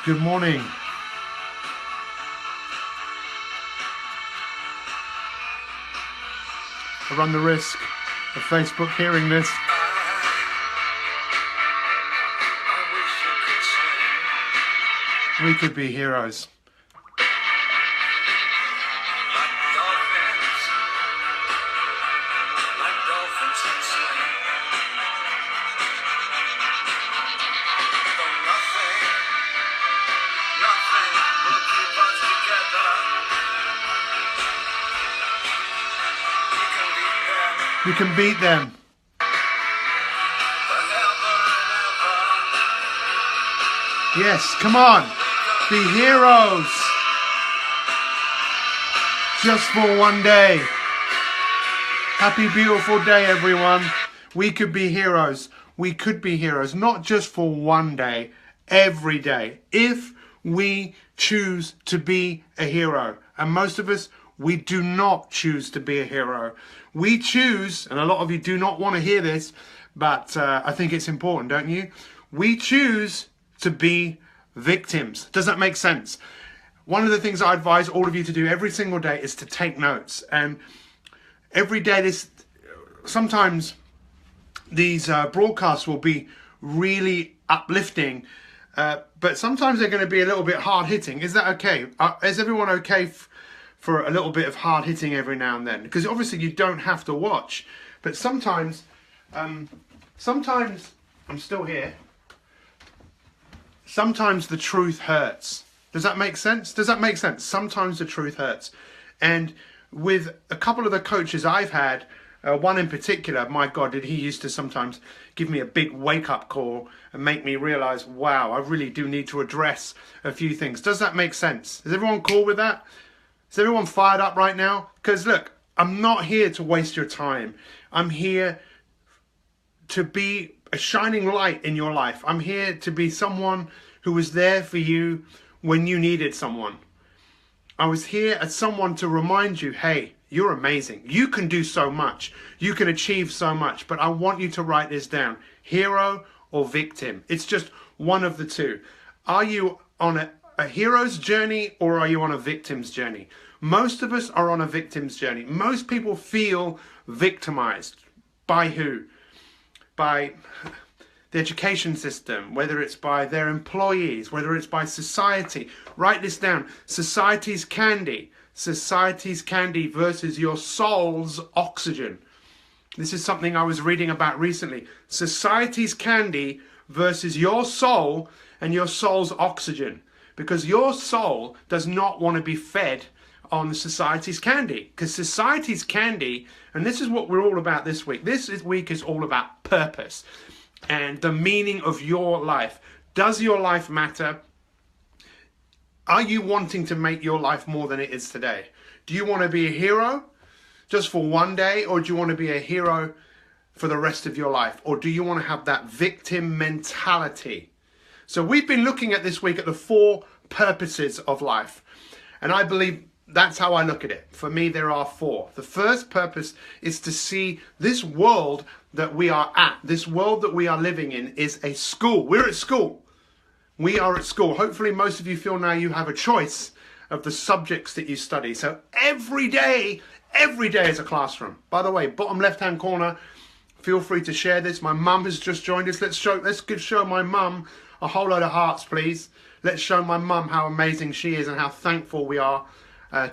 Good morning. I run the risk of Facebook hearing this. We could be heroes. We can beat them. Yes, come on. Be heroes. Just for one day. Happy, beautiful day, everyone. We could be heroes. We could be heroes, not just for one day, every day. If we choose to be a hero. And most of us, we do not choose to be a hero. We choose, and a lot of you do not want to hear this, but I think it's important, don't you? We choose to be victims. Does that make sense? One of the things I advise all of you to do every single day is to take notes. And every day, sometimes these broadcasts will be really uplifting, but sometimes they're going to be a little bit hard-hitting. Is that okay? Is everyone okay for a little bit of hard-hitting every now and then? Because obviously you don't have to watch, but sometimes I'm still here. Sometimes the truth hurts. Does that make sense? Does that make sense? Sometimes the truth hurts. And with a couple of the coaches I've had, one in particular, my God, did he used to sometimes give me a big wake-up call and make me realize, wow, I really do need to address a few things. Does that make sense? Is everyone cool with that? Is everyone fired up right now? Because look, I'm not here to waste your time. I'm here to be a shining light in your life. I'm here to be someone who was there for you when you needed someone. I was here as someone to remind you, hey, you're amazing. You can do so much. You can achieve so much. But I want you to write this down. Hero or victim. It's just one of the two. Are you on a hero's journey or are you on a victim's journey? Most of us are on a victim's journey. Most people feel victimized. By who? By the education system, whether it's by their employees, whether it's by society. Write this down. Society's candy. Society's candy versus your soul's oxygen. This is something I was reading about recently. Society's candy versus your soul and your soul's oxygen. Because your soul does not want to be fed on society's candy. Because society's candy, and this is what we're all about this week. This week is all about purpose and the meaning of your life. Does your life matter? Are you wanting to make your life more than it is today? Do you want to be a hero just for one day, or do you want to be a hero for the rest of your life? Or do you want to have that victim mentality? So we've been looking at this week at the 4 purposes of life. And I believe that's how I look at it. For me, there are 4. The first purpose is to see this world that we are at, this world that we are living in, is a school. We're at school. We are at school. Hopefully most of you feel now you have a choice of the subjects that you study. So every day is a classroom. By the way, bottom left-hand corner, feel free to share this. My mum has just joined us. Let's show my mum a whole load of hearts, please. Let's show my mum how amazing she is and how thankful we are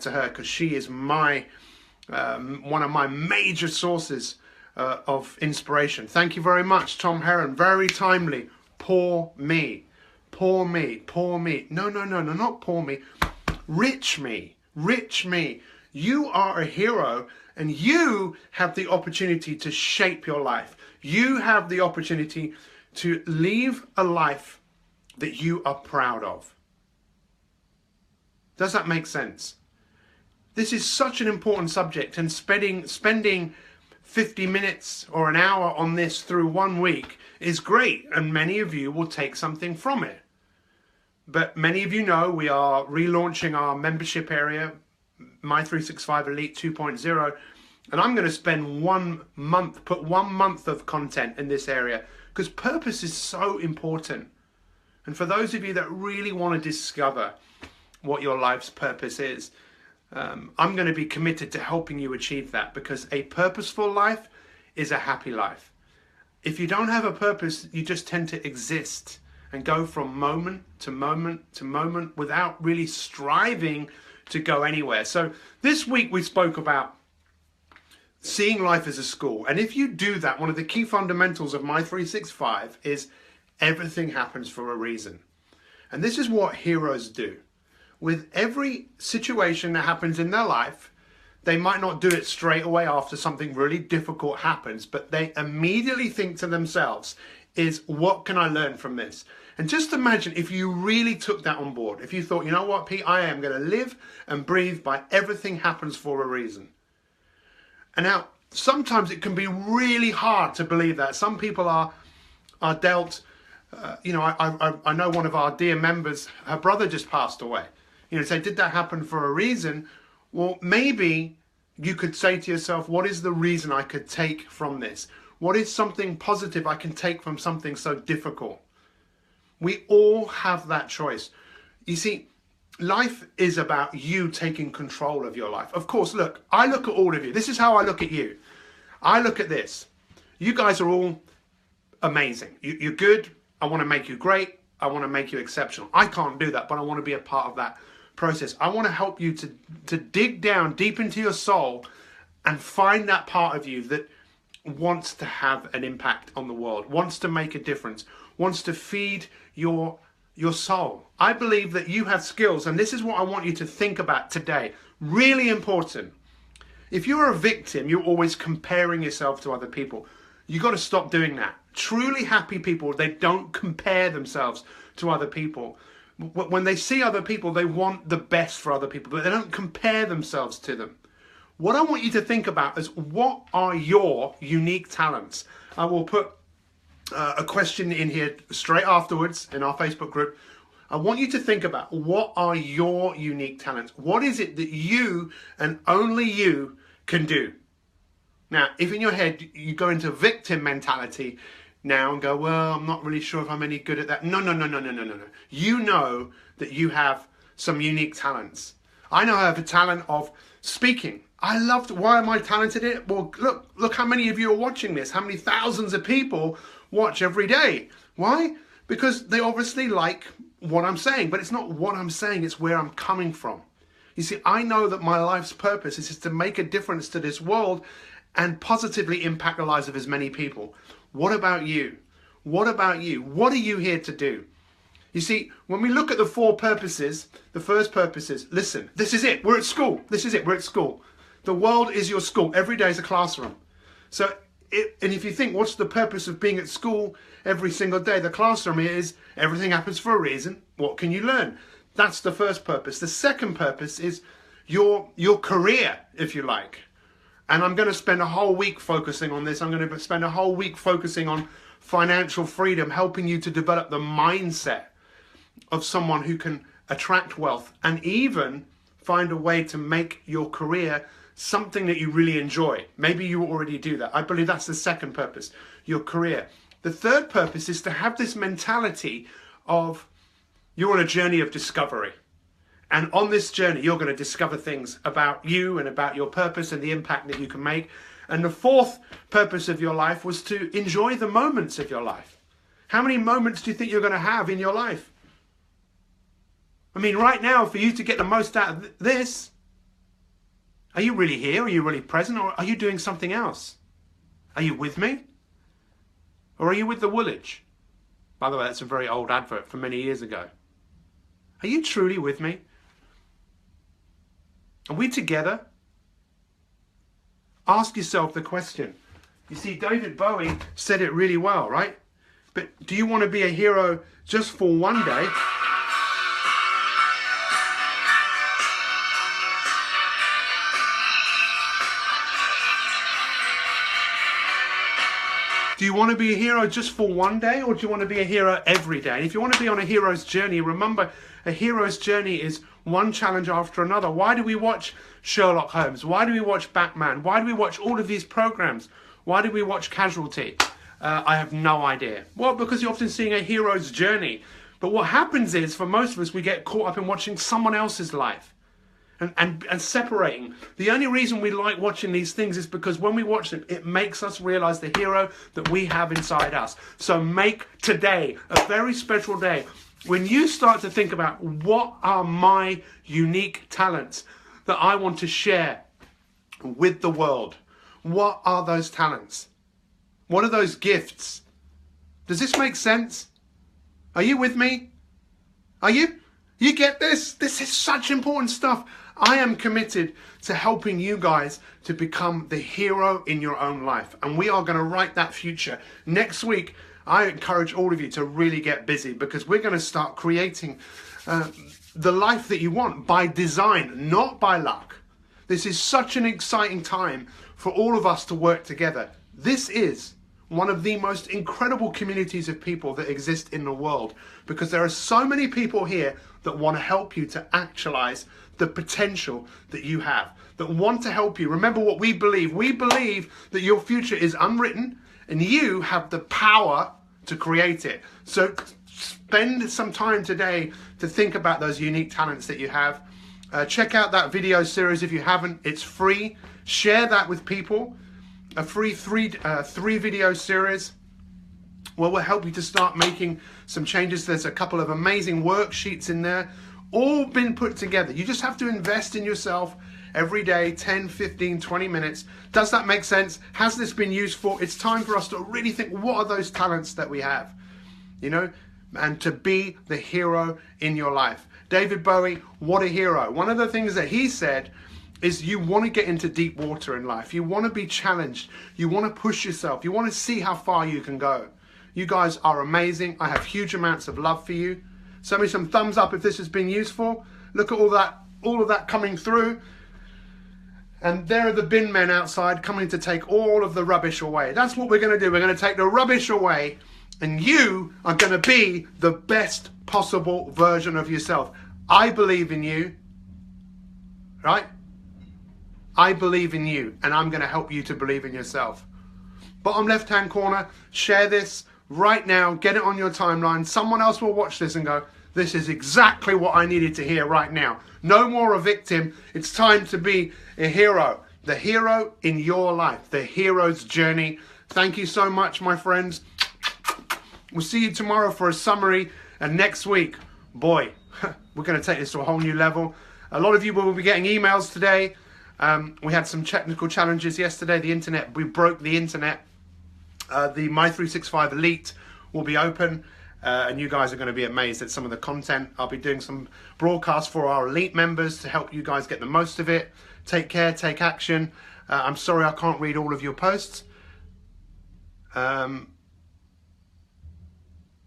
to her, because she is one of my major sources of inspiration. Thank you very much, Tom Heron. Very timely. Poor me. Poor me. Poor me. No, not poor me. Rich me. Rich me. You are a hero, and you have the opportunity to shape your life. You have the opportunity to live a life that you are proud of. Does that make sense? This is such an important subject, and spending 50 minutes or an hour on this through 1 week is great, and many of you will take something from it. But many of you know we are relaunching our membership area, Mi365 Elite 2.0, and I'm going to spend 1 month, put 1 month of content in this area, because purpose is so important. And for those of you that really want to discover what your life's purpose is, I'm going to be committed to helping you achieve that, because a purposeful life is a happy life. If you don't have a purpose, you just tend to exist and go from moment to moment to moment without really striving to go anywhere. So this week we spoke about seeing life as a school. And if you do that, one of the key fundamentals of Mi365 is everything happens for a reason. And this is what heroes do. With every situation that happens in their life, they might not do it straight away after something really difficult happens, but they immediately think to themselves, what can I learn from this? And just imagine if you really took that on board. If you thought, you know what, Pete, I am going to live and breathe by everything happens for a reason. And now, sometimes it can be really hard to believe that. Some people are dealt, I know one of our dear members, her brother just passed away. Say, did that happen for a reason? Well, maybe you could say to yourself, what is the reason I could take from this? What is something positive I can take from something so difficult? We all have that choice. You see, life is about you taking control of your life. Of course, look, I look at all of you. This is how I look at you. I look at this. You guys are all amazing. You're good. I want to make you great. I want to make you exceptional. I can't do that, but I want to be a part of that process. I want to help you to dig down deep into your soul and find that part of you that wants to have an impact on the world, wants to make a difference, wants to feed your soul. I believe that you have skills, and this is what I want you to think about today. Really important. If you're a victim, you're always comparing yourself to other people. You've got to stop doing that. Truly happy people, they don't compare themselves to other people. When they see other people, they want the best for other people, but they don't compare themselves to them. What I want you to think about is, what are your unique talents? I will put a question in here straight afterwards in our Facebook group. I want you to think about, what are your unique talents? What is it that you and only you can do? Now, if in your head you go into victim mentality now and go, well, I'm not really sure if I'm any good at that. No. You know that you have some unique talents. I know I have a talent of speaking. Why am I talented in it? Well, look how many of you are watching this. How many thousands of people watch every day. Why? Because they obviously like what I'm saying, but it's not what I'm saying, it's where I'm coming from. You see, I know that my life's purpose is to make a difference to this world and positively impact the lives of as many people. What about you? What about you? What are you here to do? You see, when we look at the 4 purposes, the first purpose is, listen, this is it. We're at school. This is it. We're at school. The world is your school. Every day is a classroom. And if you think, what's the purpose of being at school every single day? The classroom is, everything happens for a reason. What can you learn? That's the first purpose. The second purpose is your career, if you like. And I'm going to spend a whole week focusing on this. I'm going to spend a whole week focusing on financial freedom, helping you to develop the mindset of someone who can attract wealth and even find a way to make your career something that you really enjoy. Maybe you already do that. I believe that's the second purpose, your career. The third purpose is to have this mentality of, you're on a journey of discovery. And on this journey, you're going to discover things about you and about your purpose and the impact that you can make. And the fourth purpose of your life was to enjoy the moments of your life. How many moments do you think you're going to have in your life? I mean, right now, for you to get the most out of this, are you really here? Are you really present? Or are you doing something else? Are you with me? Or are you with the Woolwich? By the way, that's a very old advert from many years ago. Are you truly with me? Are we together? Ask yourself the question. You see, David Bowie said it really well, right? But do you want to be a hero just for one day? Do you want to be a hero just for one day, or do you want to be a hero every day? And if you want to be on a hero's journey, remember, a hero's journey is one challenge after another. Why do we watch Sherlock Holmes? Why do we watch Batman? Why do we watch all of these programs? Why do we watch Casualty? I have no idea. Well, because you're often seeing a hero's journey But what happens is, for most of us, we get caught up in watching someone else's life and separating. The only reason we like watching these things is because when we watch them, it makes us realize the hero that we have inside us. So make today a very special day when you start to think about, what are my unique talents that I want to share with the world? What are those talents? What are those gifts? Does this make sense? Are you with me? Are you? You get this? This is such important stuff. I am committed to helping you guys to become the hero in your own life. And we are going to write that future. Next week, I encourage all of you to really get busy, because we're going to start creating the life that you want by design, not by luck. This is such an exciting time for all of us to work together. This is one of the most incredible communities of people that exist in the world, because there are so many people here that want to help you to actualize the potential that you have, that want to help you. Remember what we believe. We believe that your future is unwritten and you have the power to create it. So spend some time today to think about those unique talents that you have. Check out that video series if you haven't. It's free. Share that with people. A free three video series where we'll help you to start making some changes. There's a couple of amazing worksheets in there, all been put together. You just have to invest in yourself every day, 10, 15, 20 minutes. Does that make sense? Has this been useful? It's time for us to really think, what are those talents that we have? You know, and to be the hero in your life. David Bowie, what a hero. One of the things that he said is, you want to get into deep water in life. You want to be challenged. You want to push yourself. You want to see how far you can go. You guys are amazing. I have huge amounts of love for you. Send me some thumbs up if this has been useful. Look at all of that coming through. And there are the bin men outside coming to take all of the rubbish away. That's what we're going to do. We're going to take the rubbish away, and you are going to be the best possible version of yourself. I believe in you, right? I believe in you, and I'm going to help you to believe in yourself. Bottom left-hand corner, share this right now. Get it on your timeline. Someone else will watch this and go, this is exactly what I needed to hear right now. No more a victim. It's time to be a hero. The hero in your life. The hero's journey. Thank you so much, my friends. We'll see you tomorrow for a summary. And next week, boy, we're going to take this to a whole new level. A lot of you will be getting emails today. We had some technical challenges yesterday. We broke the internet. The Mi365 Elite will be open, and you guys are going to be amazed at some of the content. I'll be doing some broadcasts for our Elite members to help you guys get the most of it. Take care, take action. I'm sorry I can't read all of your posts.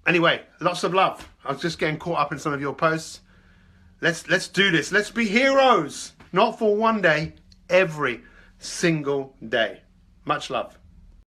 Anyway, lots of love. I was just getting caught up in some of your posts. Let's do this. Let's be heroes. Not for one day, every single day. Much love.